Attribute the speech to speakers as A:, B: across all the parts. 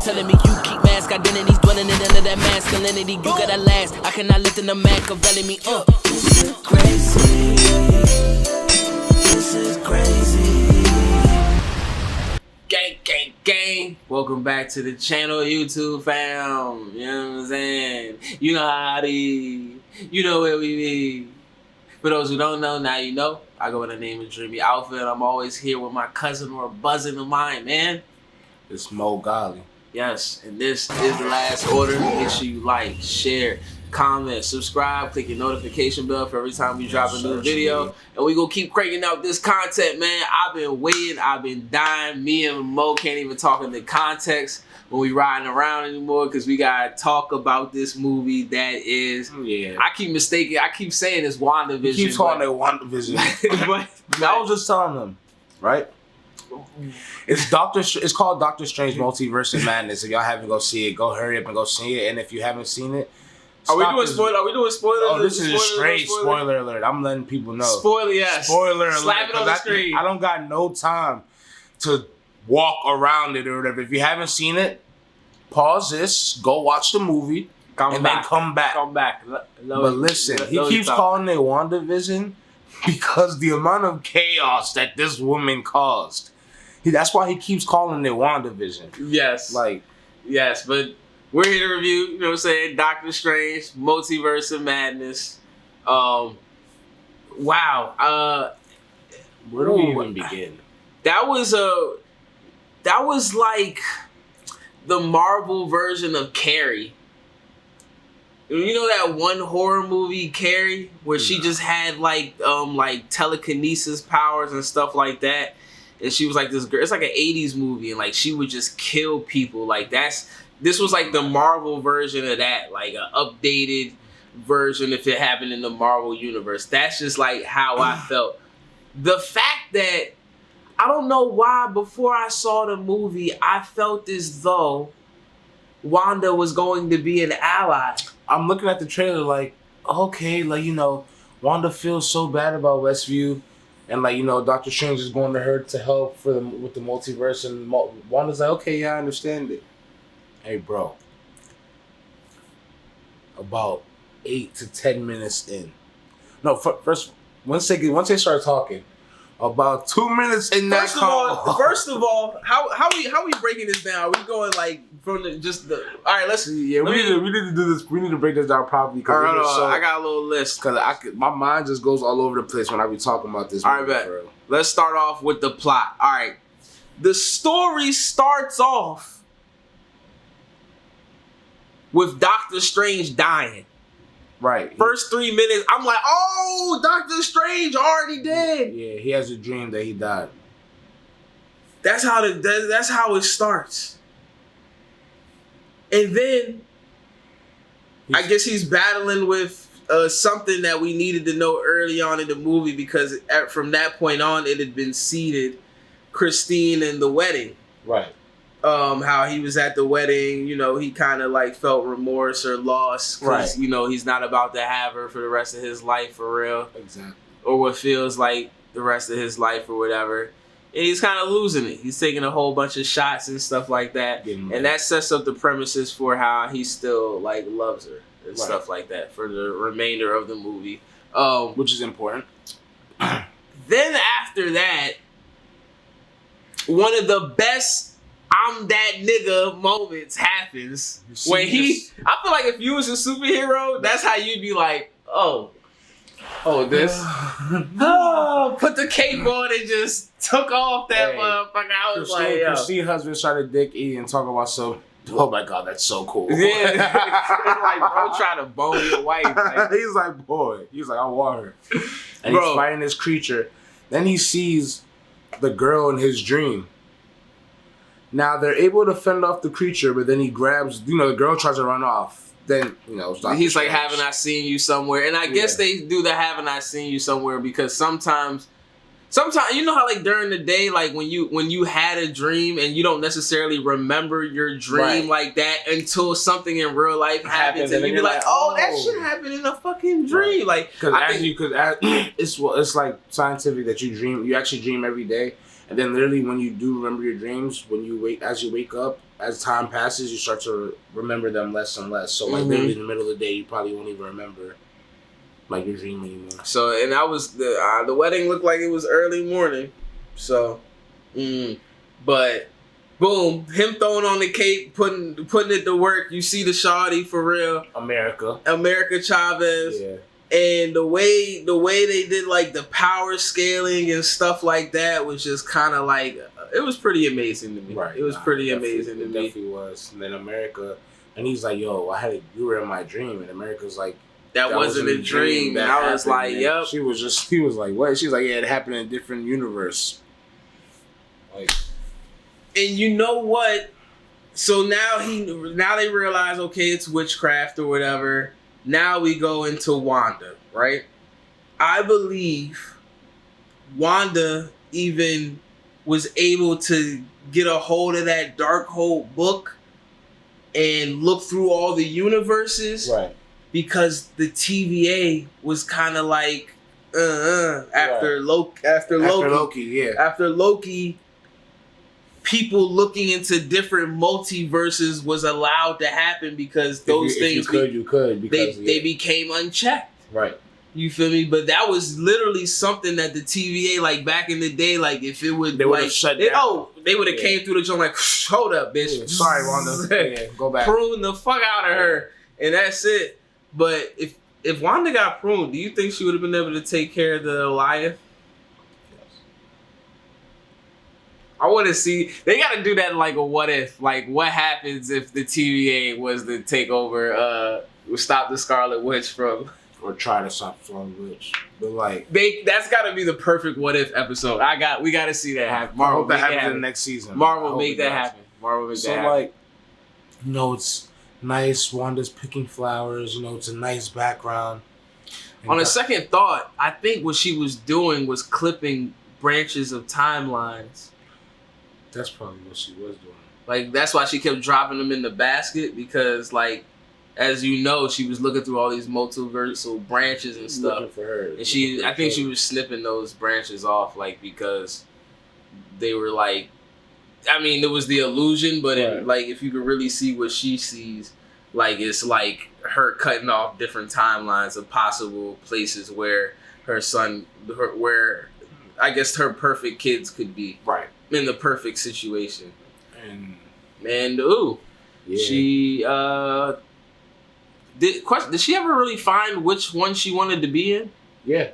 A: telling me you keep mask identities dwelling in under that masculinity. You gotta last. I cannot lift in the Machiavelli me. This is crazy. This is crazy. Gang, gang, gang. Welcome back to the channel, YouTube fam. You know what I'm saying? You know how it is. You know where we be. For those who don't know, now you know. I go by the name of Dreamy Alpha, and I'm always here with my cousin or buzzing of mine, man.
B: It's Mo Golly.
A: Yes, and this is the last order. Make sure you like, share, comment, subscribe, click your notification bell for every time we drop a new video. And we gonna keep cranking out this content, man. I've been waiting, I've been dying. Me and Mo can't even talk in the context when we riding around anymore because we gotta talk about this movie that is, I keep mistaking, I keep saying it's WandaVision.
B: You keep calling it WandaVision.
A: but
B: I was just telling them, right? It's called Doctor Strange Multiverse of Madness. If y'all haven't go see it, go hurry up and go see it. And if you haven't seen it,
A: Are we doing spoilers?
B: Oh, this is a straight spoiler alert. I'm letting people know.
A: Spoiler, yes.
B: Spoiler alert.
A: Slap it on the screen.
B: I don't got no time to walk around it or whatever. If you haven't seen it, pause this, go watch the movie, then come back.
A: Come back.
B: But listen, he keeps calling it WandaVision because the amount of chaos that this woman caused. That's why he keeps calling it WandaVision.
A: Yes. Yes, but we're here to review, you know what I'm saying, Doctor Strange, Multiverse of Madness. Wow.
B: Where do we even begin?
A: That was like the Marvel version of Carrie. You know that one horror movie, Carrie, where she just had like telekinesis powers and stuff like that? And she was like this girl. It's like an 80s movie, and like she would just kill people. Like this was like the Marvel version of that, like an updated version if it happened in the Marvel universe. That's just like how I felt. The fact that I don't know why before I saw the movie, I felt as though Wanda was going to be an ally.
B: I'm looking at the trailer like, okay, like, you know, Wanda feels so bad about Westview. And like, you know, Doctor Strange is going to her to help with the multiverse, and Wanda's like, okay, yeah, I understand it. Hey, bro. About 8 to 10 minutes in. No, first once they start talking, about 2 minutes in that call.
A: First of all, how we breaking this down? Are we going like from the all right, let's see.
B: Yeah, we need to do this. We need to break this down properly.
A: All right, I got a little list
B: because my mind just goes all over the place when I be talking about this.
A: All right, bet. Let's start off with the plot. All right, the story starts off with Doctor Strange dying.
B: Right.
A: First 3 minutes, I'm like, oh, Doctor Strange already dead.
B: Yeah, he has a dream that he died.
A: That's how it starts. And then I guess he's battling with something that we needed to know early on in the movie because from that point on, it had been seeded. Christine and the wedding.
B: Right.
A: How he was at the wedding, you know, he kind of like felt remorse or loss because, you know, he's not about to have her for the rest of his life for real.
B: Exactly.
A: Or what feels like the rest of his life or whatever. And he's kind of losing it. He's taking a whole bunch of shots and stuff like that. And that sets up the premises for how he still like loves her and stuff like that for the remainder of the movie.
B: Which is important.
A: Then after that, one of the best I'm that nigga moments happens when I feel like if you was a superhero, that's how you'd be like, this. Put the cape on and just took off that motherfucker. I was like, yo.
B: Christine husband tried to dick E and talk about oh my God, that's so cool.
A: Yeah. It's like, bro, try to bone your wife. Like.
B: He's like, I want her. And he's fighting this creature. Then he sees the girl in his dream. Now they're able to fend off the creature, but then he grabs, you know, the girl tries to run off. Then, you know,
A: he's like, haven't I seen you somewhere? And I guess they do the haven't I seen you somewhere because sometimes you know how like during the day, like when you had a dream and you don't necessarily remember your dream like that until something in real life happens and you be like, oh, that shit happened in a fucking dream. Like,
B: because it's like scientific that you actually dream every day. And then literally when you do remember your dreams, as you wake up, as time passes, you start to remember them less and less. So like literally in the middle of the day, you probably won't even remember like your dream anymore.
A: So and I was the wedding looked like it was early morning. So, but boom, him throwing on the cape, putting it to work. You see the shawty for real, America Chavez.
B: Yeah.
A: And the way they did like the power scaling and stuff like that was just kind of like it was pretty amazing to me.
B: Right.
A: It was pretty amazing to me.
B: It definitely was. And then America, and he's like, "Yo, you were in my dream," and America's like,
A: "That wasn't a dream." And I was like, "Yep."
B: He was like, "What?" She's like, "Yeah, it happened in a different universe." Like,
A: and you know what? So now they realize, okay, it's witchcraft or whatever. Now we go into Wanda, right? I believe Wanda even was able to get a hold of that Darkhold book and look through all the universes,
B: right?
A: Because the TVA was kind of like after Loki, people looking into different multiverses was allowed to happen because those things they became unchecked.
B: Right.
A: You feel me? But that was literally something that the TVA, like back in the day, like if it would,
B: they would have shut down.
A: They would have came through the joint like, hold up, bitch.
B: Yeah. Sorry, Wanda. Go back.
A: Prune the fuck out of her, and that's it. But if Wanda got pruned, do you think she would have been able to take care of the Goliath? I want to see. They got to do that like a what if. Like, what happens if the TVA was to take over, stop the Scarlet Witch from...
B: Or try to stop the Scarlet Witch. But like...
A: That's got to be the perfect what if episode. We got to see that happen.
B: Marvel, I hope that happens in the next season.
A: Marvel make that happen. So
B: like, it's nice. Wanda's picking flowers. It's a nice background.
A: And on a second thought, I think what she was doing was clipping branches of timelines.
B: That's probably what she was doing.
A: Like, that's why she kept dropping them in the basket because, like, as you know, she was looking through all these multiversal branches and stuff.
B: Looking for her.
A: And I think she was snipping those branches off, like, because they were, like, I mean, there was the illusion, but if you could really see what she sees, like, it's like her cutting off different timelines of possible places where where I guess her perfect kids could be.
B: Right.
A: In the perfect situation. And
B: yeah.
A: She did she ever really find which one she wanted to be in?
B: Yeah.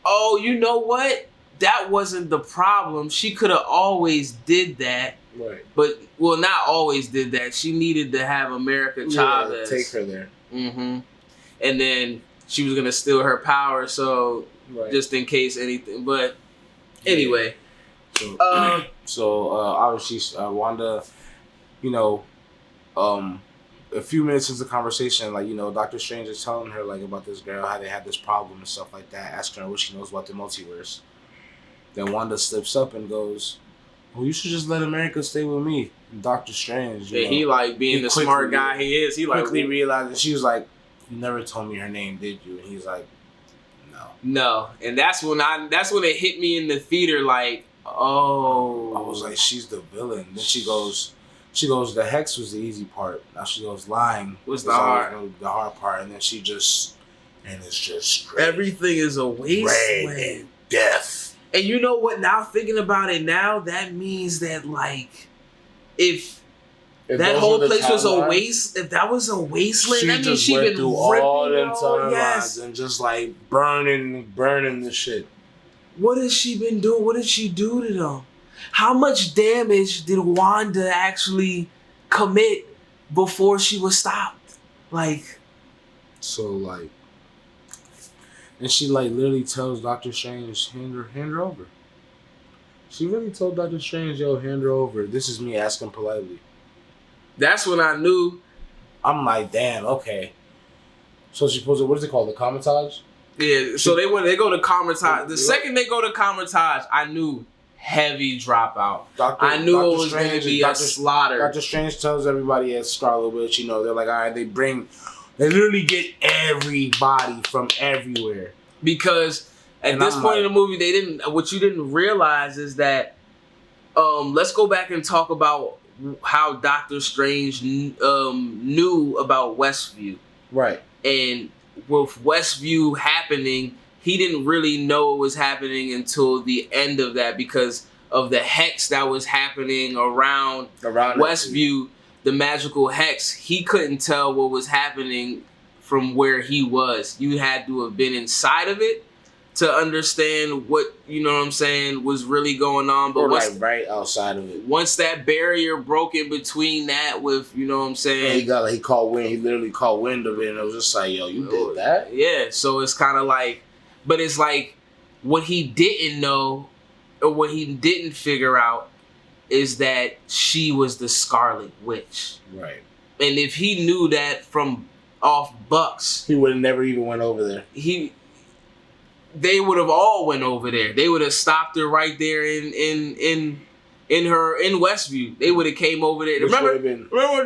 A: Oh, you know what? That wasn't the problem. She could have always did that.
B: Right.
A: But not always did that. She needed to have America Chavez
B: take her there.
A: Mm-hmm. And then she was gonna steal her power, so just in case anything. But anyway.
B: So obviously Wanda, a few minutes into the conversation, Doctor Strange is telling her about this girl, how they had this problem and stuff like that, asking her what she knows about the multiverse. Then Wanda slips up and goes, "Well, you should just let America stay with me." And Doctor Strange,
A: he being the smart guy he is, he
B: quickly realized, she was like, "You never told me her name, did you?" And he's like,
A: No. And that's when it hit me in the theater, like, oh.
B: I was like, she's the villain. Then she goes, the hex was the easy part. Now she goes, lying
A: was the hard
B: part. And then it's just
A: everything is a wasteland.
B: Red and death.
A: And you know what? Now thinking about it now, that means that if that whole place was a waste, if that was a wasteland, that means she been
B: through all them timelines and just burning the shit.
A: What has she been doing? What did she do to them? How much damage did Wanda actually commit before she was stopped?
B: And she literally tells Doctor Strange, hand her over. She really told Doctor Strange, "Yo, hand her over." This is me asking politely.
A: That's when I knew.
B: I'm like, damn, okay. So she supposed to, what is it called? The Comitage?
A: Yeah, so they go to Comitage. The second they go to Comitage, I knew heavy dropout. I knew it was going to be a slaughter.
B: Doctor Strange tells everybody at Scarlet Witch, they're like, all right, they literally get everybody from everywhere.
A: Because at this point in the movie, what you didn't realize is that let's go back and talk about how Doctor Strange knew about Westview.
B: Right.
A: And with Westview happening, he didn't really know what was happening until the end of that because of the hex that was happening around Westview, the magical hex. He couldn't tell what was happening from where he was. You had to have been inside of it to understand what, you know what I'm saying, was really going on. But
B: like right outside of it.
A: Once that barrier broke in between that with, you know what I'm saying?
B: Yeah, he caught wind. He literally caught wind of it, and it was just like, yo, you did that?
A: Yeah, so it's kind of like, but it's like what he didn't know or what he didn't figure out is that she was the Scarlet Witch.
B: Right.
A: And if he knew that from off Bucks,
B: he would have never even went over there.
A: They would have all went over there. They would have stopped her right there in Westview. They would have came over there. Remember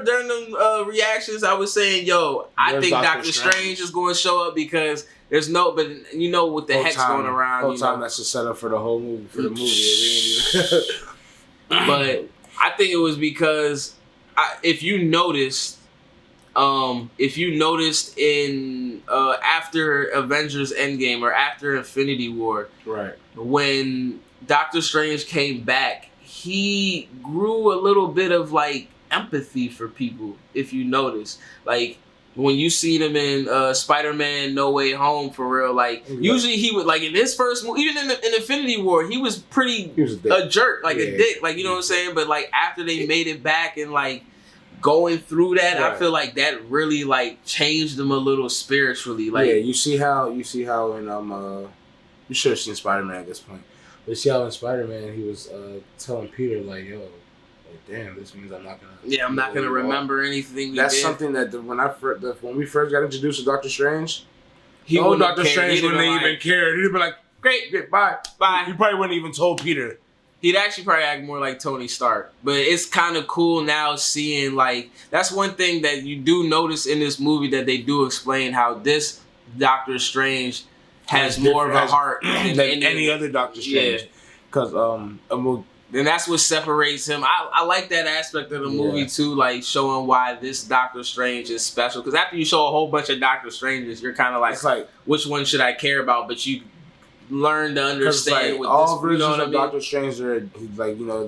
A: during them reactions, I was saying, "Yo, I think Doctor Strange is going to show up because there's no, but you know, with the hex going around,
B: whole time that's a setup for the whole movie for the movie."
A: But I think it was because if you noticed in after Avengers Endgame or after Infinity War,
B: right,
A: when Doctor Strange came back, he grew a little bit of like empathy for people. If you notice, like when you see him in Spider-Man No Way Home, for real, like usually he would, like in his first movie, even in Infinity War, he was a jerk, like a dick, like, you know what I'm saying. But like after they made it back and like going through that, right, I feel like that really like changed him a little spiritually. Like,
B: yeah, you see how in you should have seen Spider-Man at this point. But you see how in Spider-Man he was telling Peter like, yo, like, damn, this means I'm not gonna
A: remember anything.
B: That's something that when we first got introduced to Doctor Strange, Doctor Strange wouldn't even care. He'd be like, great, bye. He probably wouldn't even told Peter.
A: He'd actually probably act more like Tony Stark. But it's kind of cool now seeing, like, that's one thing that you do notice in this movie, that they do explain how this Doctor Strange has more of a heart than
B: any other Doctor Strange. Because
A: and that's what separates him. I like that aspect of the movie too, like showing why this Doctor Strange is special. Because after you show a whole bunch of Doctor Stranges, you're kind of like, which one should I care about? But you learn to understand
B: what all versions of Doctor Strange are like. You know,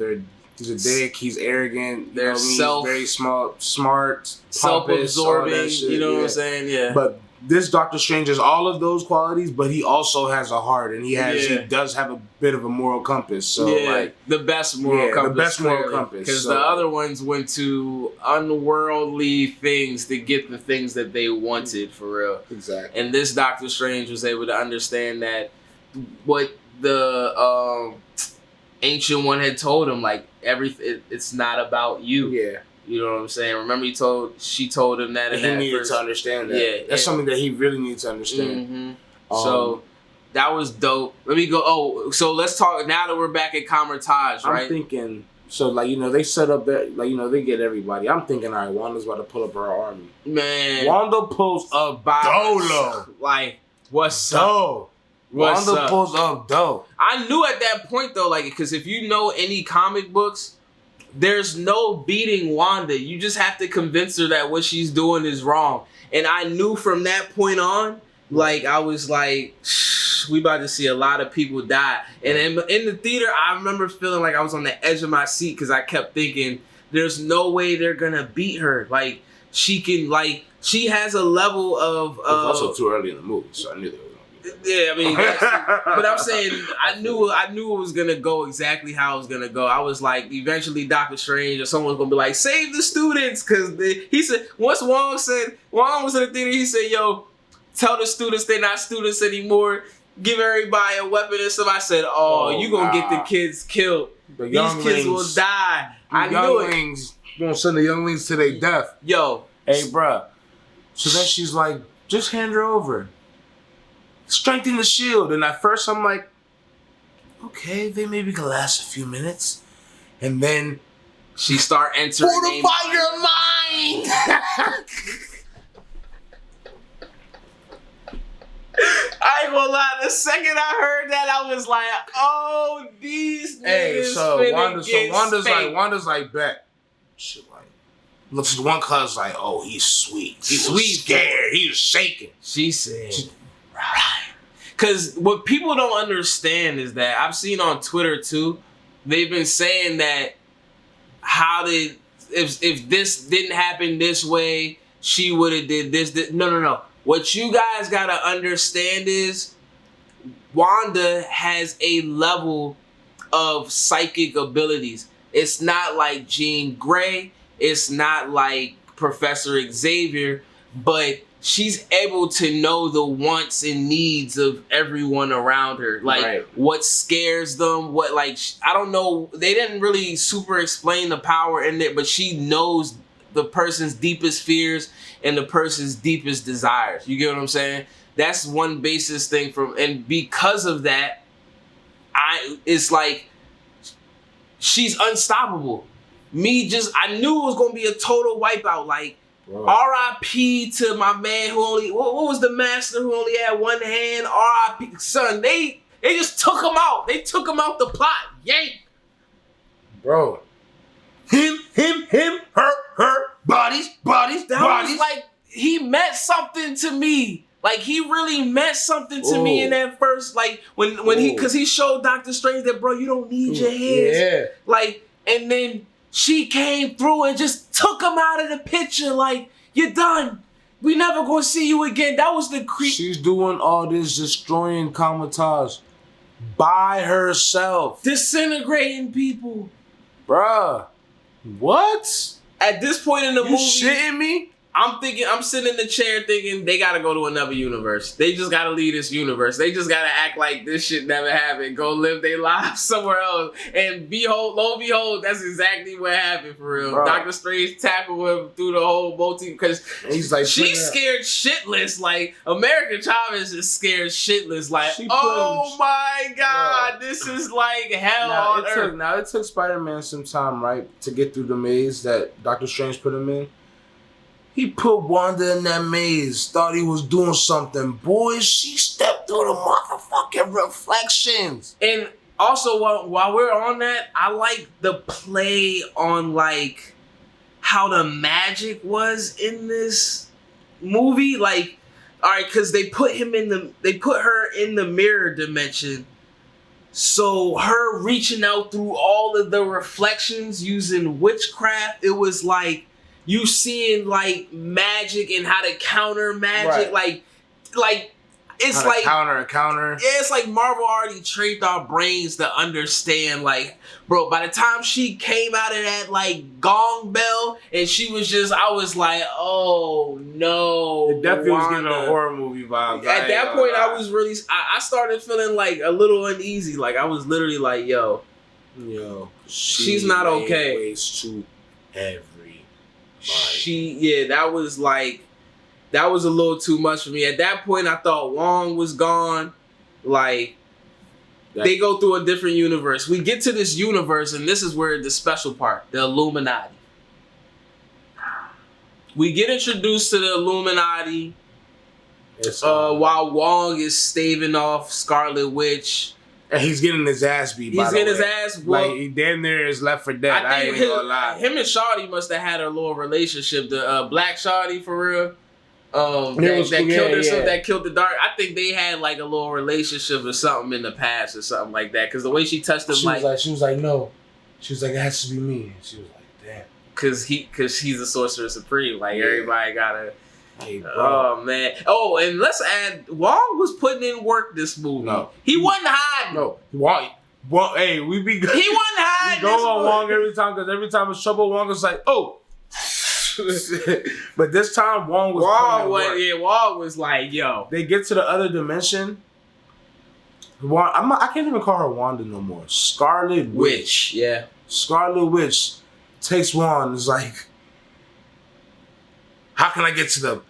B: he's a dick. He's arrogant.
A: They're
B: very smart,
A: self-absorbing. You know what I'm saying? Yeah.
B: But this Doctor Strange has all of those qualities, but he also has a heart, and he does have a bit of a moral compass. So like
A: the best moral compass.
B: The best moral compass.
A: Because the other ones went to unworldly things to get the things that they wanted, for real.
B: Exactly.
A: And this Doctor Strange was able to understand that what the Ancient One had told him, like, it's not about you.
B: Yeah.
A: You know what I'm saying? Remember she told him that, and
B: he needed to understand that. Yeah, that's something that he really needs to understand.
A: Mm-hmm. So that was dope. Let me go. So let's talk now that we're back at Kamar-Taj, right?
B: I'm thinking, so like, you know, they set up that, like, you know, they get everybody. I'm thinking, all right, Wanda's about to pull up her army.
A: Man,
B: Wanda pulls up Dolo.
A: Like, what's up?
B: Wanda pulls up dope.
A: I knew at that point though, like, because if you know any comic books, there's no beating Wanda. You just have to convince her that what she's doing is wrong. And I knew from that point on, like, I was like, we about to see a lot of people die. And in the theater, I remember feeling like I was on the edge of my seat because I kept thinking, there's no way they're going to beat her. Like, she has a level of...
B: It was also too early in the movie, so I knew they were.
A: Yeah, I mean, but I'm saying I knew it was gonna go exactly how it was gonna go. I was like, eventually Doctor Strange or someone's gonna be like, save the students, because he said once Wong was in the theater, he said, yo, tell the students they're not students anymore. Give everybody a weapon and stuff. I said, you gonna get the kids killed. These kids will die. I knew it.
B: You gonna send the younglings to their death.
A: Yo,
B: hey, bruh. So then she's like, just hand her over. Strengthen the shield. And at first I'm like, okay, they maybe can last a few minutes. And then
A: she start entering.
B: Fortify your mind!
A: I ain't gonna lie, the second I heard that, I was like, "Oh, these niggas."
B: Hey, so Wanda's like, bet. Shit, like, looks at one cuz like, oh, he's sweet. He's scared. He was shaking.
A: She said, right. Because what people don't understand is that I've seen on Twitter too. They've been saying that if this didn't happen this way, she would have did this. No. What you guys gotta understand is Wanda has a level of psychic abilities. It's not like Jean Grey. It's not like Professor Xavier, but she's able to know the wants and needs of everyone around her. Like what scares them, what I don't know. They didn't really super explain the power in it, but she knows the person's deepest fears and the person's deepest desires. You get what I'm saying? That's one basis thing and because of that, it's like she's unstoppable. I knew it was gonna be a total wipeout. Like R.I.P. to my man who only what was the master who only had one hand? R.I.P. Son, they just took him out. They took him out the plot. Yank.
B: Bro. Him, her, bodies.
A: That was like, he meant something to me. Like, he really meant something to me in that first, like, when because he showed Doctor Strange that, bro, you don't need your hands.
B: Yeah.
A: Like, and then she came through and just took him out of the picture. Like, you're done. We never gonna see you again. That was the creep.
B: She's doing all this destroying Kamar-Taj by herself.
A: Disintegrating people.
B: Bruh. What?
A: At this point in the movie,
B: shitting me?
A: I'm sitting in the chair thinking they gotta go to another universe. They just gotta leave this universe. They just gotta act like this shit never happened. Go live their lives somewhere else. And behold, that's exactly what happened for real. Bro. Doctor Strange tackled him through the whole multi because
B: he's like,
A: she's scared shitless. Like America Chavez is scared shitless. Like, oh my God, bro. This is like hell on earth.
B: It took Spider-Man some time, right, to get through the maze that Doctor Strange put him in. He put Wanda in that maze, thought he was doing something. Boy, she stepped through the motherfucking reflections.
A: And also, while we're on that, I like the play on, like, how the magic was in this movie. Like, all right, because they put her in the mirror dimension. So her reaching out through all of the reflections using witchcraft, it was like, you seeing like magic and how to counter magic, like it's like
B: counter.
A: Yeah, it's like Marvel already trained our brains to understand. Like, bro, by the time she came out of that like gong bell and she was just, I was like, oh no.
B: It definitely was giving a horror movie vibe.
A: At that point, I was really, I started feeling like a little uneasy. Like I was literally like, yo, she's not okay.
B: Ways to every.
A: That was a little too much for me. At that point, I thought Wong was gone. Like, they go through a different universe. We get to this universe, and this is where the special part, the Illuminati. We get introduced to the Illuminati while Wong is staving off Scarlet Witch.
B: And he's getting his ass beat.
A: He's getting his ass whooped.
B: Like, he damn near is left for dead. I ain't gonna lie.
A: Him and Shawty must have had a little relationship. The Black Shawty, for real. That killed the dark. I think they had like a little relationship or something in the past or something like that. Because the way she touched him,
B: she was like, no. She was like, it has to be me. And she was like, damn.
A: Because he's a sorcerer supreme. Like everybody gotta.
B: Hey, bro.
A: Oh man! Oh, and let's add, Wong was putting in work this movie. No, he wasn't hiding.
B: No, Wong. Hey, we be.
A: He wasn't hiding.
B: We go on Wong every time because every time it's trouble, Wong was like, oh. But this time, Wong was.
A: Wong was like, yo.
B: They get to the other dimension. I can't even call her Wanda no more. Scarlet Witch.
A: Yeah.
B: Scarlet Witch takes Wand. Is like. How can I get to them?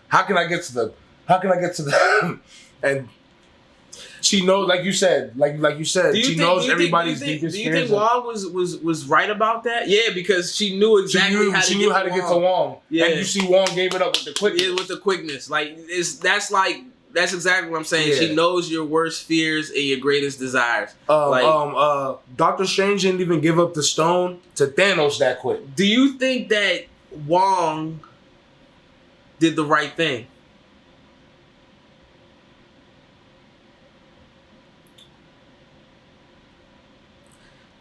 B: And she knows, like you said, she knows everybody's deepest fears.
A: Do you think Wong was right about that? Yeah, because she knew exactly how to get to
B: Wong. Yeah. And you see Wong gave it up with the quickness.
A: Yeah, with the quickness. Like that's like That's exactly what I'm saying.
B: Yeah.
A: She knows your worst fears and your greatest desires.
B: Doctor Strange didn't even give up the stone to Thanos that quick.
A: Do you think that Wong did the right thing?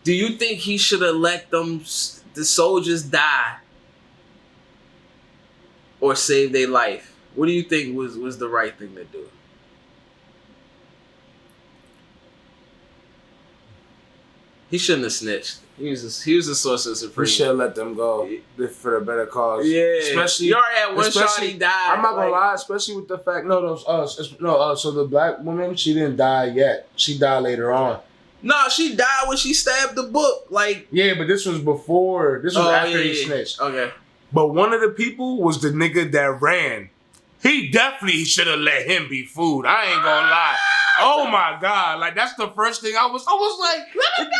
A: Do you think he should have let the soldiers die or save their life? What do you think was the right thing to do? He shouldn't have snitched. He was a Sorcerer Supreme.
B: He should have let them go for a better cause.
A: Yeah,
B: especially
A: you already had one shot. He died.
B: I'm not gonna lie, especially with the fact so the black woman, she didn't die yet. She died later on.
A: No, she died when she stabbed the book. Like,
B: yeah, but this was before. This was after he snitched.
A: Okay.
B: But one of the people was the nigga that ran. He definitely should have let him be food. I ain't gonna lie. Oh my God! Like that's the first thing I was like, let him go.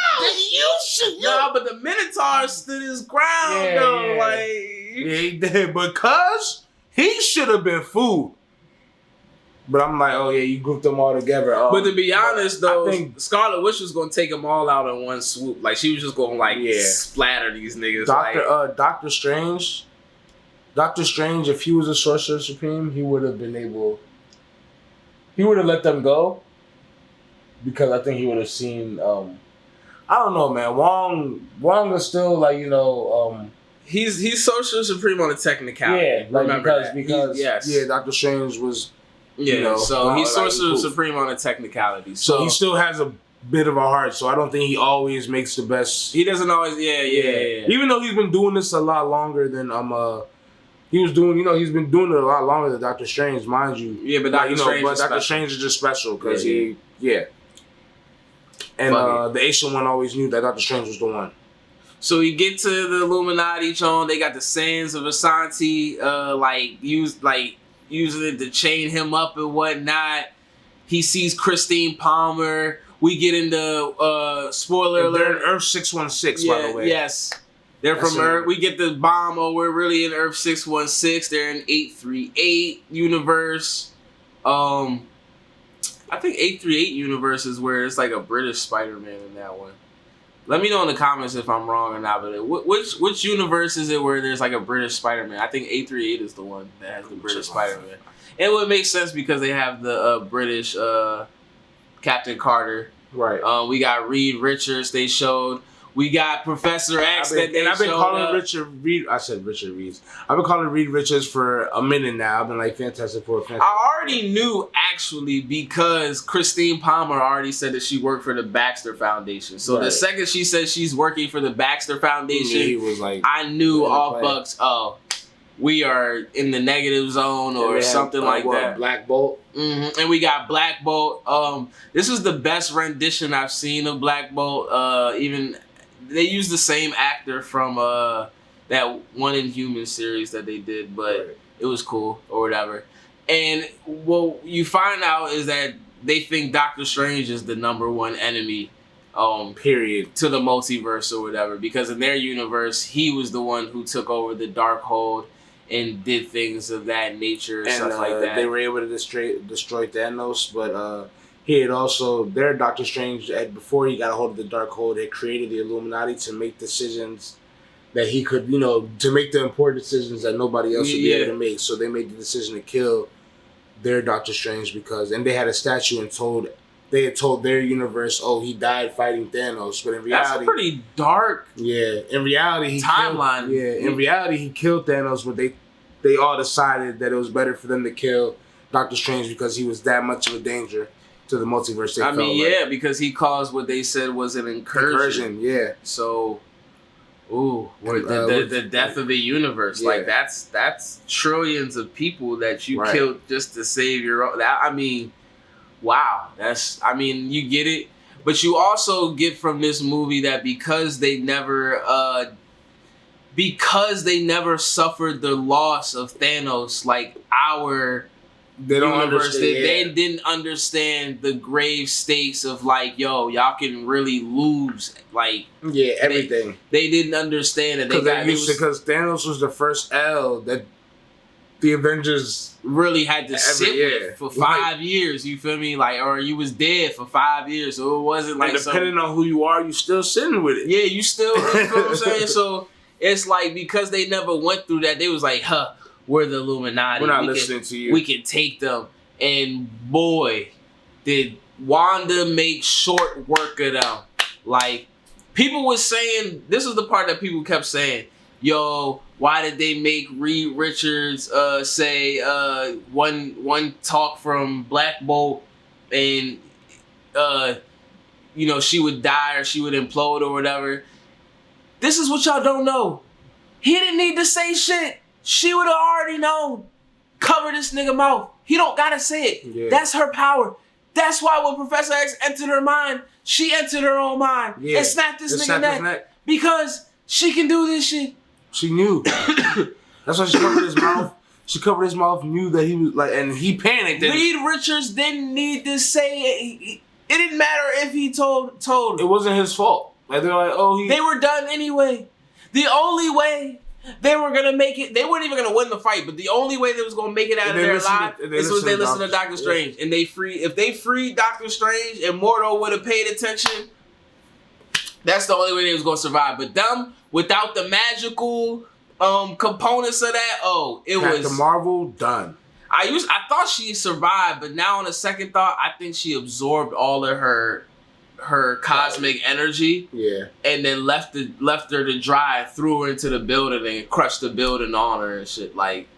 B: You should.
A: Nah, but the Minotaur stood his ground though.
B: Yeah.
A: Like,
B: yeah, he did because he should have been food. But I'm like, oh yeah, you grouped them all together.
A: But to be honest, though,
B: I think
A: Scarlet Witch was gonna take them all out in one swoop. Like she was just gonna splatter these niggas.
B: Doctor Strange. Doctor Strange, if he was a Sorcerer Supreme, he would have been able. He would have let them go. Because I think he would have seen. I don't know, man. Wong is still like
A: he's Sorcerer Supreme on a technicality.
B: Yeah,
A: remember
B: because
A: yes.
B: Doctor Strange was.
A: So he's Sorcerer Supreme on a technicality. So
B: he still has a bit of a heart. So I don't think he always makes the best.
A: He doesn't always. Yeah.
B: Even though he's been doing this a lot longer than he was doing. He's been doing it a lot longer than Doctor Strange, mind you.
A: Yeah, but Doctor
B: Strange is just special because And the Asian one always knew that Doctor Strange was the one.
A: So we get to the Illuminati Chon. They got the sands of Asante, using it to chain him up and whatnot. He sees Christine Palmer. We get into spoiler alert.
B: They're in Earth 616, by the way.
A: Yes. They're from Earth. We get the bomb. Oh, we're really in Earth 616. They're in 838 universe. I think 838 universe is where it's like a British Spider-Man in that one. Let me know in the comments if I'm wrong or not. But which universe is it where there's like a British Spider-Man? I think 838 is the one that has the British Spider-Man. It would make sense because they have the British Captain Carter.
B: Right.
A: We got Reed Richards. They showed. We got Professor X.
B: I've been calling Richard Reed. I said Richard Reeds. I've been calling Reed Richards for a minute now. I've been like Fantastic Four.
A: I already knew actually because Christine Palmer already said that she worked for the Baxter Foundation. So the second she said she's working for the Baxter Foundation,
B: he was like,
A: I knew all bucks. Oh, we are in the negative zone or something like that.
B: Black Bolt.
A: Mm-hmm. And we got Black Bolt. This was the best rendition I've seen of Black Bolt. Even they used the same actor from that one Inhuman series that they did, but it was cool or whatever. And what you find out is that they think Doctor Strange is the #1 enemy,
B: period,
A: to the multiverse or whatever. Because in their universe, he was the one who took over the Darkhold and did things of that nature and stuff like that.
B: They were able to destroy Thanos, but he had also, their Doctor Strange, before he got a hold of the Darkhold, had created the Illuminati to make decisions that he could, to make the important decisions that nobody else would be able to make. So they made the decision to kill their Doctor Strange and they had a statue and they had told their universe, oh, he died fighting Thanos. But in reality,
A: that's a pretty dark
B: in reality,
A: timeline.
B: In reality, he killed Thanos, but they all decided that it was better for them to kill Doctor Strange because he was that much of a danger to the multiverse.
A: Because he caused what they said was an incursion. So, the death of the universe. Like that's trillions of people that you killed just to save your own. Wow. You get it, but you also get from this movie that because they never suffered the loss of Thanos, like our universe, they didn't understand the grave stakes of like, y'all can really lose
B: everything.
A: They didn't understand it.
B: Because Thanos was the first L that the Avengers
A: really had to sit with for 5 years. You feel me? Like, or you was dead for 5 years, so it wasn't like.
B: And depending on who you are, you still sitting with it.
A: Yeah, you still. You know what I'm saying? So it's like because they never went through that, they was like, "Huh, we're the Illuminati.
B: We're not listening to you.
A: We can take them." And boy, did Wanda make short work of them. Like, people was saying, this is the part that people kept saying, yo, why did they make Reed Richards say one talk from Black Bolt and you know, she would die or she would implode or whatever. This is what y'all don't know. He didn't need to say shit. She would have already known. Cover this nigga mouth. He don't gotta say it. Yeah. That's her power. That's why when Professor X entered her mind, she entered her own mind and snapped this nigga neck. Because she can do this shit.
B: She knew. That's why she covered his mouth. She covered his mouth, knew that he was like, and he panicked.
A: Reed Richards didn't need to say it. It didn't matter if he told.
B: It wasn't his fault. Like, they're like, oh,
A: they were done anyway. The only way they were gonna make it, they weren't even gonna win the fight, but the only way they was gonna make it out of their life is they listened to Doctor Strange. And if they freed Doctor Strange and Mordo would have paid attention, that's the only way they was gonna survive. But them, without the magical components of that,
B: Captain Marvel, done.
A: I thought she survived, but now on a second thought, I think she absorbed all of her cosmic energy, and then left her to dry, threw her into the building and crushed the building on her and shit. Like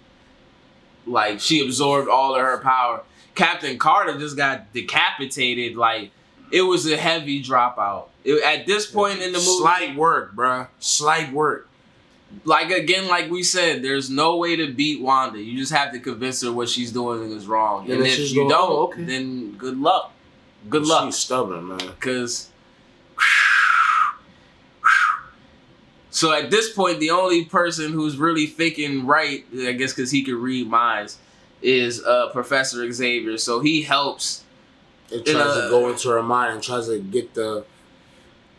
A: she absorbed all of her power. Captain Carter just got decapitated. Like, it was a heavy dropout. At this point in the movie,
B: slight work, bruh. Slight work.
A: Like, again, like we said, there's no way to beat Wanda. You just have to convince her what she's doing is wrong. And if you don't, then good luck. Good luck.
B: She's stubborn, man.
A: Because... So at this point, the only person who's really thinking right, I guess because he could read minds, is Professor Xavier. So he helps.
B: It tries to go into her mind and tries to get the...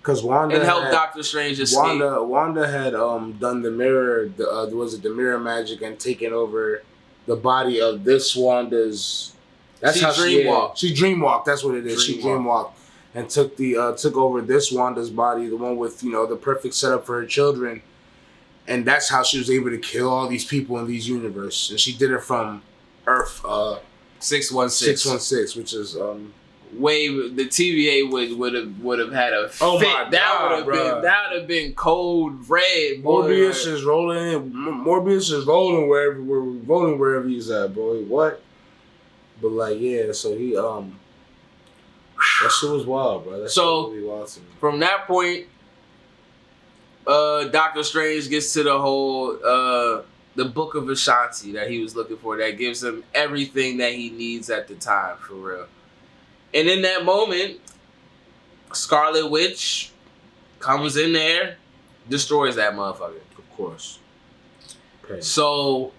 B: Because Wanda
A: and help Doctor Strange escape.
B: Wanda had done the mirror, the mirror magic and taken over the body of this Wanda's... That's how she dreamwalked. She dreamwalked. That's what it is. She dreamwalked and took over this Wanda's body, the one with the perfect setup for her children, and that's how she was able to kill all these people in these universes. And she did it from Earth 616, which is
A: the TVA would have had a fit.
B: Oh my God,
A: that would have been cold red. Boy.
B: Morbius is rolling wherever he's at, boy. What? But like, yeah, so he that shit was wild, bro. That shit was really wild to me.
A: From that point, Doctor Strange gets to the whole the Book of Ashanti that he was looking for, that gives him everything that he needs at the time, for real. And in that moment, Scarlet Witch comes in there, destroys that motherfucker.
B: Of course.
A: Petty. So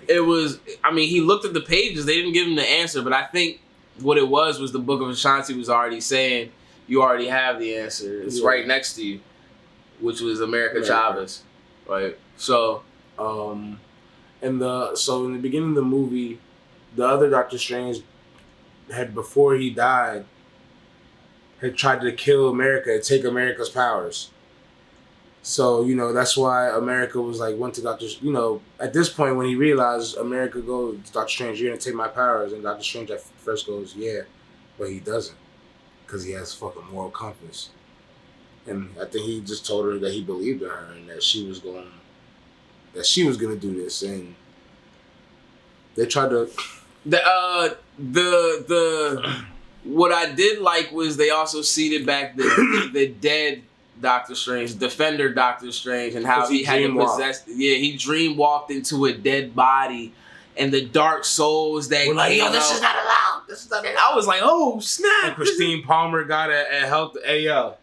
A: it was, I mean, he looked at the pages. They didn't give him the answer, but I think what it was the Book of Ashanti was already saying, you already have the answer. It's right next to you, which was America Chavez. Right? So,
B: in the beginning of the movie, the other Doctor Strange had, before he died, had tried to kill America and take America's powers. So, that's why America was like, went to Doctor, at this point when he realized America goes, Doctor Strange, you're going to take my powers. And Doctor Strange at first goes, yeah, but he doesn't. Because he has fucking moral compass. And I think he just told her that he believed in her and that she was going to do this. And they tried to...
A: What I did like was they also seated back the dead Doctor Strange, Defender Doctor Strange, and how he had to possess. Yeah, he dreamwalked into a dead body, and the dark souls that
B: were like, yo, this is not allowed. This is not allowed.
A: I was like, oh snap!
B: And Christine Palmer got it and helped. Hey yo,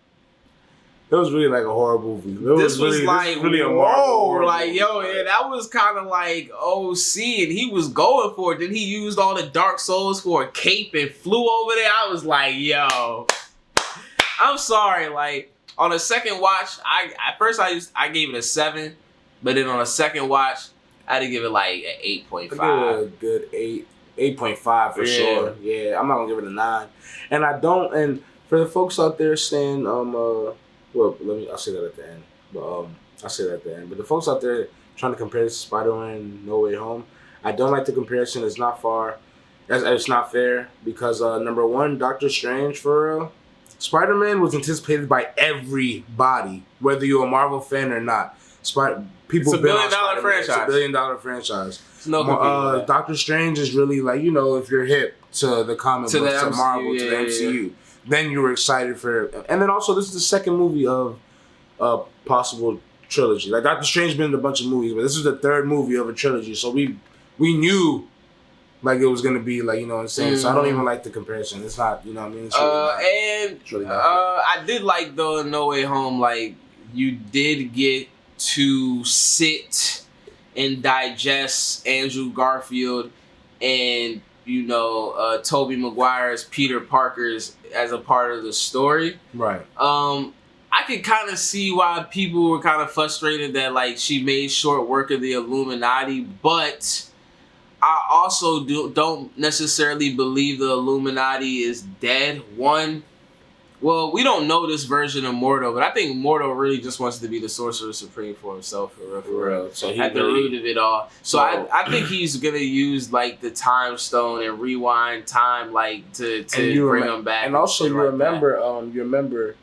B: it was really like a horror movie.
A: This was really a Marvel. Like, yo, yeah, that was kind of like OC, and he was going for it. Then he used all the dark souls for a cape and flew over there. I was like, yo, I'm sorry, like. On a second watch, I gave it a 7, but then on a second watch, I had to give it like an 8.5.
B: A good 8.5 for sure. Yeah, I'm not gonna give it a 9. And I don't. And for the folks out there saying, well, I'll say that at the end. But I'll say that at the end. But the folks out there trying to compare this to Spider-Man No Way Home, I don't like the comparison. It's not far. It's not fair because number one, Doctor Strange for real. Spider-Man was anticipated by everybody, whether you're a Marvel fan or not. People
A: it's a $1 billion franchise.
B: It's a $1 billion franchise.
A: It's no
B: Doctor Strange is really like, if you're hip to the comic books, to Marvel, to the MCU, then you were excited for it. And then also, this is the second movie of a possible trilogy. Like Doctor Strange been in a bunch of movies, but this is the third movie of a trilogy. So we knew like it was gonna be like, you know what I'm saying? So I don't even like the comparison. It's not, you know what I mean? It's really
A: I did like though in No Way Home, like you did get to sit and digest Andrew Garfield and Tobey Maguire's Peter Parker's as a part of the story.
B: Right.
A: I could kind of see why people were kind of frustrated that like she made short work of the Illuminati, but I also don't necessarily believe the Illuminati is dead. Well, we don't know this version of Mordo, but I think Mordo really just wants to be the Sorcerer Supreme for himself, for real. So at the root of it all. So I think he's gonna use like the Time Stone and rewind time, like to bring him back.
B: And also, you remember,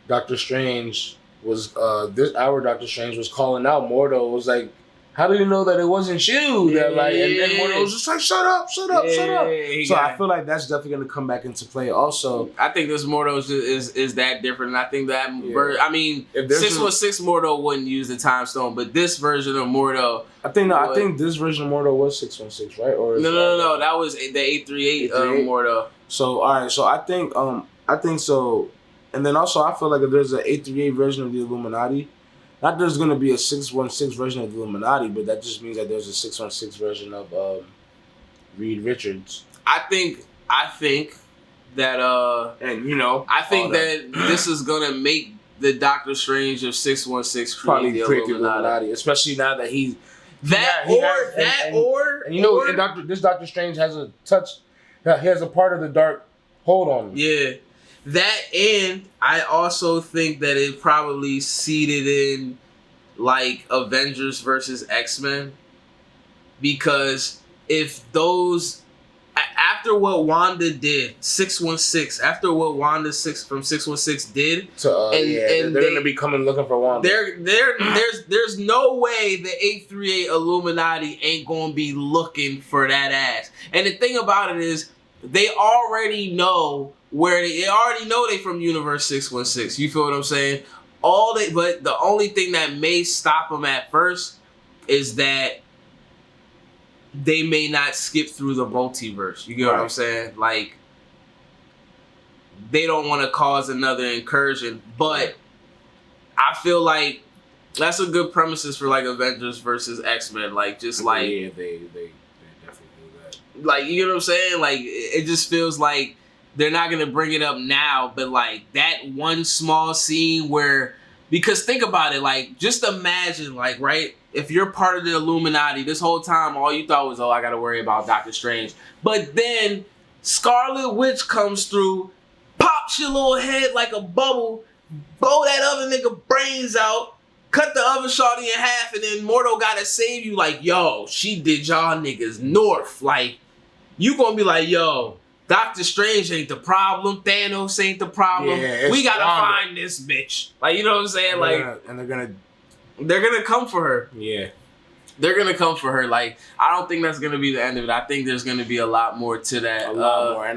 B: Doctor Strange was our Doctor Strange was calling out Mordo. Was like, how do you know that it wasn't you? That like, and then Mordo was just like, shut up. So I feel like that's definitely gonna come back into play. Also,
A: I think this Mordo is that different. And I think that I mean, 616 Mordo wouldn't use the Time Stone, but this version of Mordo,
B: I think this version of Mordo was 616, right? Or
A: no, that was the 838 Mordo.
B: So all right, so I think so, and then also I feel like if there's an 838 version of the Illuminati. Not there's going to be a 616 version of the Illuminati, but that just means that there's a 616 version of Reed Richards.
A: I think that I think that this is going to make the Doctor Strange of 616 create the Illuminati,
B: especially now that he's
A: this
B: Doctor Strange has a touch. He has a part of the dark hold on him.
A: Yeah. That, and I also think that it probably seeded in like Avengers versus X-Men, because if those after what Wanda did, 616, after what Wanda from 616 did,
B: and they're gonna be coming looking for Wanda.
A: There's no way the 838 Illuminati ain't gonna be looking for that ass. And the thing about it is, they already know they already know they from Universe 616. You feel what I'm saying? But the only thing that may stop them at first is that they may not skip through the multiverse. You get what I'm saying? Like, they don't want to cause another incursion. But I feel like that's a good premises for like Avengers versus X-Men. Like, just like
B: they definitely do that.
A: Like, you know what I'm saying? Like, it just feels like they're not going to bring it up now, but like that one small scene where, because think about it, like just imagine, like, right, if you're part of the Illuminati, this whole time all you thought was, I got to worry about Doctor Strange. But then Scarlet Witch comes through, pops your little head like a bubble, blow that other nigga brains out, cut the other shorty in half, and then Mordo got to save you. Like, yo, she did y'all niggas north. Like, you going to be like, yo, Doctor Strange ain't the problem. Thanos ain't the problem.
B: Yeah,
A: we gotta find this bitch. Like, you know what I'm saying?
B: And
A: they're gonna come for her.
B: Yeah.
A: They're gonna come for her. Like, I don't think that's gonna be the end of it. I think there's gonna be a lot more to that.
B: A lot more.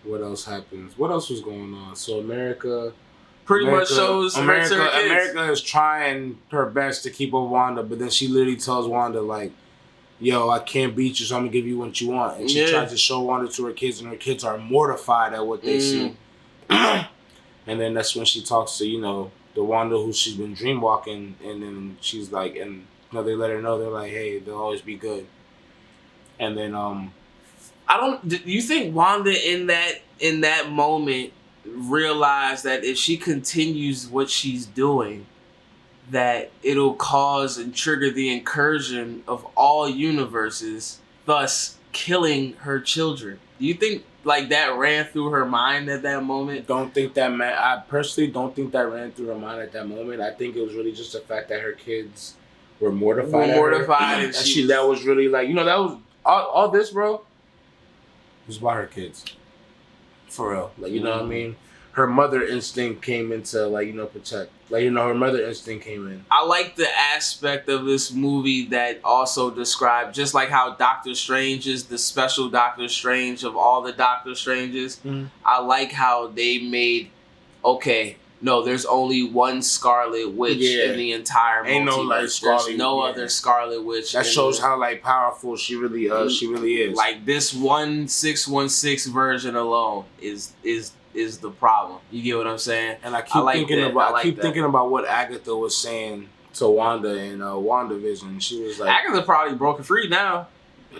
B: What else happens? What else was going on? So America
A: much shows
B: America is trying her best to keep up Wanda, but then she literally tells Wanda, like, yo, I can't beat you, so I'm going to give you what you want. And she tries to show Wanda to her kids, and her kids are mortified at what they see. And then that's when she talks to, the Wanda who she's been dreamwalking, and then she's like, and they let her know, they're like, hey, they'll always be good. And then,
A: do you think Wanda in that moment realized that if she continues what she's doing, that it'll cause and trigger the incursion of all universes, thus killing her children. Do you think like that ran through her mind at that moment?
B: I personally don't think that ran through her mind at that moment. I think it was really just the fact that her kids were mortified.
A: And
B: that was really like, that was all this, bro. Was about her kids. For real. Like, you know what I mean? Her mother instinct came into, like, protect. Like, her mother instinct came in.
A: I like the aspect of this movie that also described, just like how Doctor Strange is the special Doctor Strange of all the Doctor Stranges. Mm-hmm. I like how they made, there's only one Scarlet Witch in the entire multiverse.
B: Ain't no, like, Scarlet.
A: There's no other Scarlet Witch.
B: That shows how, like, powerful she really is.
A: Like, this 1616 version alone is the problem. You get what I'm saying?
B: And I keep thinking about what Agatha was saying to Wanda in WandaVision. She was like,
A: Agatha probably broken free now.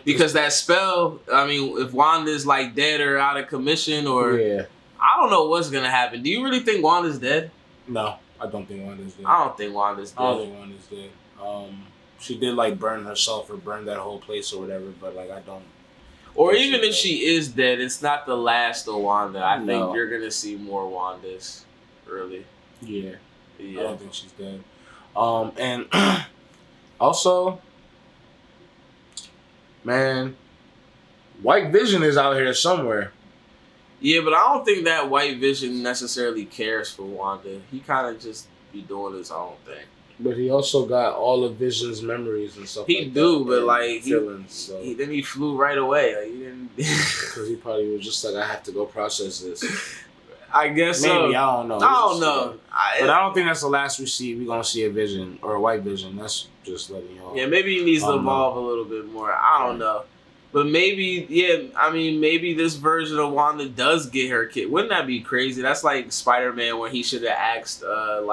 A: Because that spell, I mean, if Wanda's like dead or out of commission or I don't know what's gonna happen. Do you really think Wanda's dead?
B: No, I don't think Wanda's dead.
A: I don't think Wanda's
B: dead. She did like burn herself or burn that whole place or whatever, but like I don't.
A: Or even if she is dead, it's not the last of Wanda. I think you're gonna see more Wandas early.
B: Yeah. I don't think she's dead. And also, man, White Vision is out here somewhere.
A: Yeah, but I don't think that White Vision necessarily cares for Wanda. He kind of just be doing his own thing.
B: But he also got all of Vision's memories and stuff.
A: He but like then he flew right away. Like he didn't.
B: Because he probably was just like, I have to go process this.
A: I guess maybe
B: so. I don't know. But I don't think that's the last we see. We're gonna see a Vision or a White Vision. That's just letting you know.
A: Yeah, maybe he needs to evolve a little bit more. I don't know. But maybe, maybe this version of Wanda does get her kid. Wouldn't that be crazy? That's like Spider-Man when he should have asked, for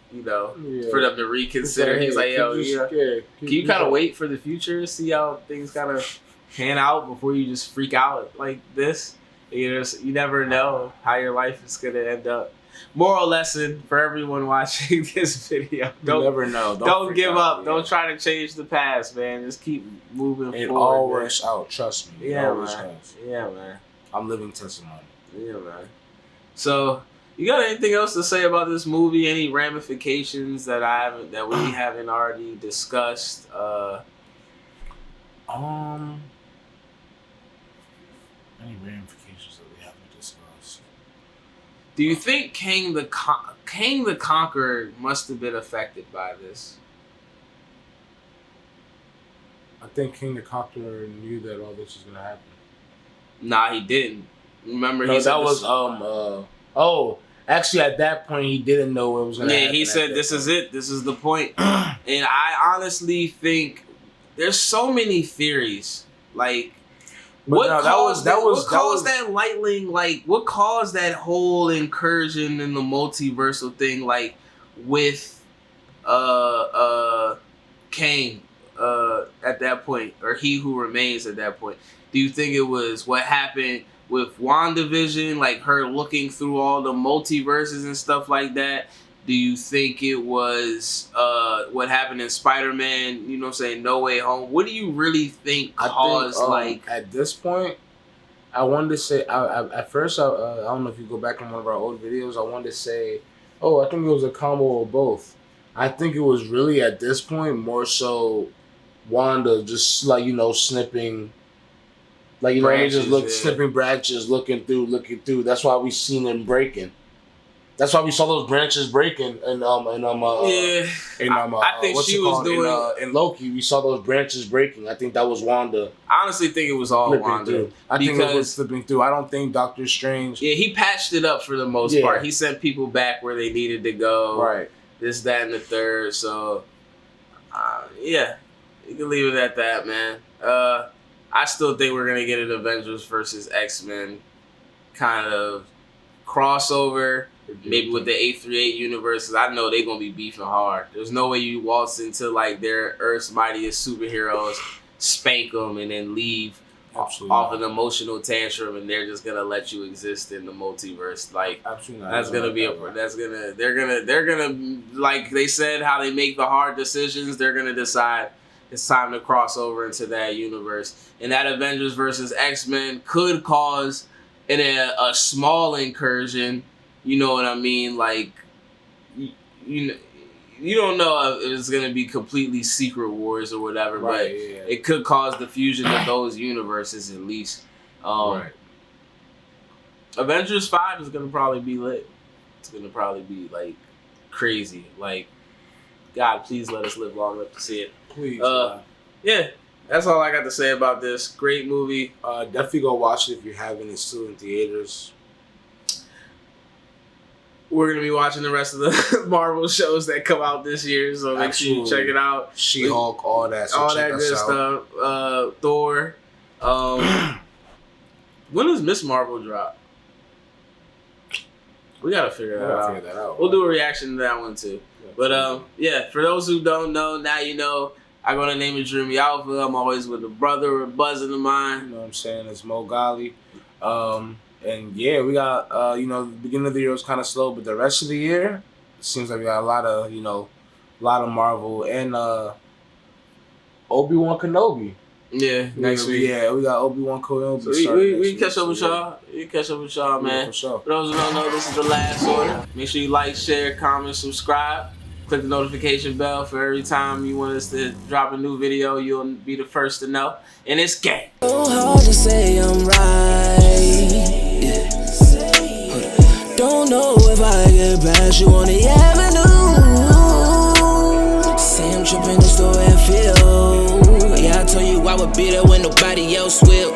A: them to reconsider. He's like, can you kind of wait for the future, see how things kind of pan out before you just freak out like this? You never know how your life is going to end up. Moral lesson for everyone watching this video.
B: You never know.
A: Don't give up. Yeah. Don't try to change the past, man. Just keep moving forward.
B: It all works out. Trust me.
A: Yeah, man. Yeah, man.
B: I'm living testimony.
A: Yeah, man. So, you got anything else to say about this movie? Any ramifications that we haven't already discussed?
B: Any ramifications that we haven't discussed?
A: Do you think Kang the Conqueror must have been affected by this?
B: I think King the Conqueror knew that all this was gonna happen.
A: Nah, he didn't. Remember,
B: actually, at that point, he didn't know what was gonna happen.
A: Yeah, he said, "This is it. This is the point." And I honestly think there's so many theories, like. What caused that lightning? Like, what caused that whole incursion in the multiversal thing? Like, with Kang at that point, or He Who Remains at that point? Do you think it was what happened with WandaVision, like her looking through all the multiverses and stuff like that? Do you think it was what happened in Spider-Man, No Way Home? What do you really think caused,
B: At this point, I wanted to say, at first, I don't know if you go back in one of our old videos, I wanted to say, I think it was a combo of both. I think it was really, at this point, more so Wanda just, snipping, snipping branches, looking through. That's why we seen them breaking. That's why we saw those branches breaking I think she was doing in Loki. We saw those branches breaking. I think that was Wanda.
A: I honestly think it was all Wanda.
B: I think it was slipping through. I don't think Doctor Strange.
A: Yeah, he patched it up for the most part. He sent people back where they needed to go.
B: Right.
A: This, that, and the third. So, you can leave it at that, man. I still think we're gonna get an Avengers versus X-Men kind of crossover. Maybe with the 838 universes, I know they're gonna be beefing hard. There's no way you waltz into their Earth's mightiest superheroes, spank them, and then leave off an emotional tantrum, and they're just gonna let you exist in the multiverse. Like,
B: absolutely not.
A: That's gonna be they're gonna like they said how they make the hard decisions. They're gonna decide it's time to cross over into that universe, and that Avengers versus X-Men could cause a small incursion. You know what I mean? Like, you don't know if it's going to be completely Secret Wars or whatever, but it could cause the fusion of those universes at least. Avengers 5 is going to probably be lit. It's going to probably be, like, crazy. Like, God, please let us live long enough to see it.
B: Please.
A: Yeah, that's all I got to say about this. Great movie.
B: Definitely go watch it if you haven't. It's still in theaters.
A: We're going to be watching the rest of the Marvel shows that come out this year, so make sure you check it out.
B: She-Hulk, all that. So
A: all that good stuff. Thor. When does Miss Marvel drop? We got to figure that out. We'll do a reaction to that one too. But yeah, for those who don't know, now you know. I go to name it Dreamy Alpha. I'm always with a brother or a buzzing of mine.
B: You know what I'm saying? It's Mo Ghali. And yeah, we got, the beginning of the year was kind of slow, but the rest of the year, it seems like we got a lot of Marvel and Obi-Wan Kenobi.
A: Yeah, next week.
B: Yeah, we got Obi-Wan Kenobi.
A: So we catch up with y'all. You catch up with y'all, man.
B: For sure.
A: For those who don't know, this is The Last Order. Make sure you like, share, comment, subscribe. Click the notification bell for every time you want us to drop a new video. You'll be the first to know. And it's gang.
C: So hard to say I'm right. Yeah. Don't know if I get past you on the avenue. Say I'm tripping the store and feel. Yeah, I told you I would be there when nobody else will.